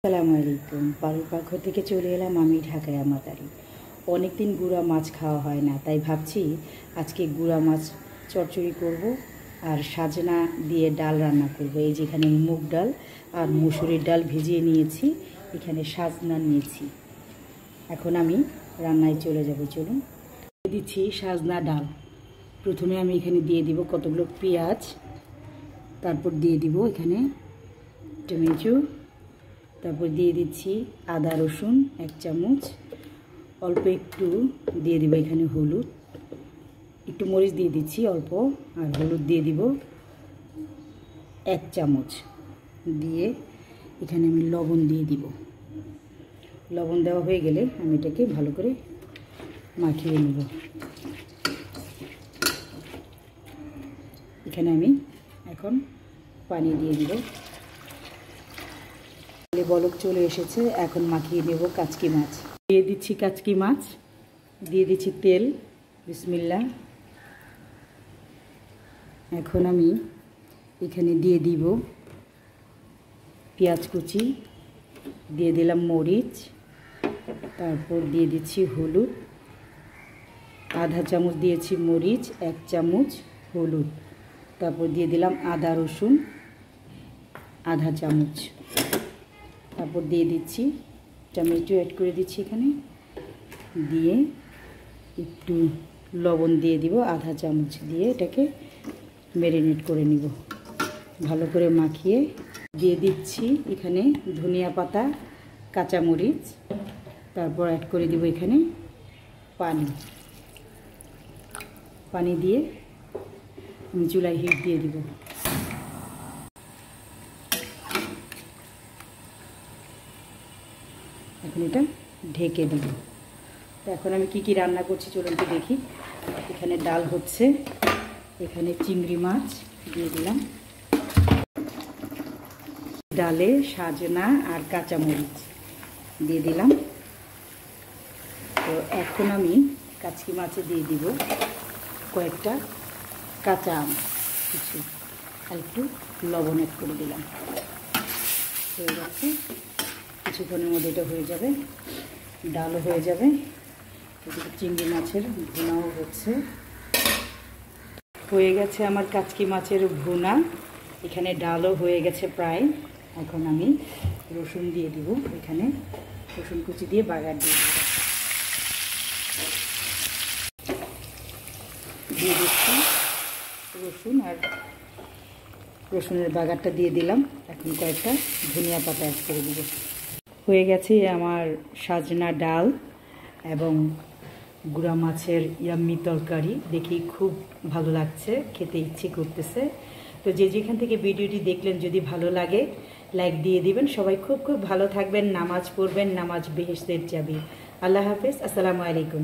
আসসালামু আলাইকুম। পারুল পাকঘর থেকে চলে এলাম আমি ঢাকায় আমাতারি। অনেকদিন গুঁড়া মাছ খাওয়া হয় না, তাই ভাবছি আজকে গুঁড়া মাছ চচ্চড়ি করব আর সাজনা দিয়ে ডাল রান্না করব। এই যেখানে মুগ ডাল আর মুসুরির ডাল ভিজিয়ে নিয়েছি, এখানে সাজনা নিয়েছি। এখন আমি রান্নায় চলে যাব, চলুন। দিয়ে দিচ্ছি সাজনা ডাল। প্রথমে আমি এখানে দিয়ে দিব কতগুলো পেঁয়াজ, তারপর দিয়ে দিব এখানে টমেটো, তারপর দিয়ে দিচ্ছি আদা রসুন 1 চামচ, অল্প একটু দিয়ে দিব এখানে হলুদ, একটু মরিচ দিয়ে দিচ্ছি অল্প, আর হলুদ দিয়ে দিব 1 চামচ, দিয়ে এখানে আমি লবণ দিয়ে দিব। লবণ দেওয়া হয়ে গেলে আমি এটাকে ভালো করে মাখিয়ে নেব। এখানে আমি এখন পানি দিয়ে দিব। বলক চলে এসেছে, এখন মাখিয়ে নেব কাচকি মাছ। দিয়ে দিচ্ছি কাচকি মাছ, দিয়ে দিচ্ছি তেল, বিসমিল্লাহ। এখন আমি এখানে দিয়ে দিব পেঁয়াজ কুচি, দিয়ে দিলাম মরিচ, তারপর দিয়ে দিচ্ছি হলুদ, আধা চামচ দিয়েছি মরিচ, 1 চামচ হলুদ, তারপর দিয়ে দিলাম আদা রসুন আধা চামচ, তারপর দিয়ে দিচ্ছি টমেটো অ্যাড করে দিচ্ছি এখানে, দিয়ে একটু লবণ দিয়ে দিব আধা চামচ, দিয়ে এটাকে ম্যারিনেট করে নিব। ভালো করে মাখিয়ে দিয়ে দিচ্ছি এখানে ধনিয়া পাতা, কাঁচামরিচ, তারপর অ্যাড করে দিব এখানে পানি দিয়ে আমি চুলায় হিট দিয়ে দিব। এখন এটা ঢেকে দিব। তো এখন আমি কি রান্না করছি চলুন তো দেখি। এখানে ডাল হচ্ছে, এখানে চিংড়ি মাছ দিয়ে দিলাম, ডালে সাজনা আর কাঁচামরিচ দিয়ে দিলাম। তো এখন আমি কাচকি মাছে দিয়ে দিব কয়েকটা কাঁচা আম, কিছু আর একটু লবণ অ্যাড করে দিলাম। হয়ে যাচ্ছে, কিছুক্ষণের মধ্যে এটা হয়ে যাবে, ডালও হয়ে যাবে। চিংড়ি মাছের ভুনাও হয়ে গেছে আমার কাচকি মাছের ভুনা। এখানে ডালও হয়ে গেছে প্রায়। এখন আমি রসুন দিয়ে দিব, এখানে রসুন কুচি দিয়ে বাগার দিয়ে দিচ্ছি রসুন, আর রসুনের বাগারটা দিয়ে দিলাম। এখন কয়েকটা ধনিয়া পাতা অ্যাড করে দিব। হয়ে গেছে আমার সাজনা ডাল এবং গুঁড়া মাছের ইয়াম্মি তরকারি। দেখি খুব ভালো লাগছে, খেতে ইচ্ছে করতেছে। তো যে যেখান থেকে ভিডিওটি দেখলেন যদি ভালো লাগে লাইক দিয়ে দিবেন। সবাই খুব খুব ভালো থাকবেন, নামাজ পড়বেন, নামাজ বেহেশতের চাবি। আল্লাহ হাফেজ, আসসালামু আলাইকুম।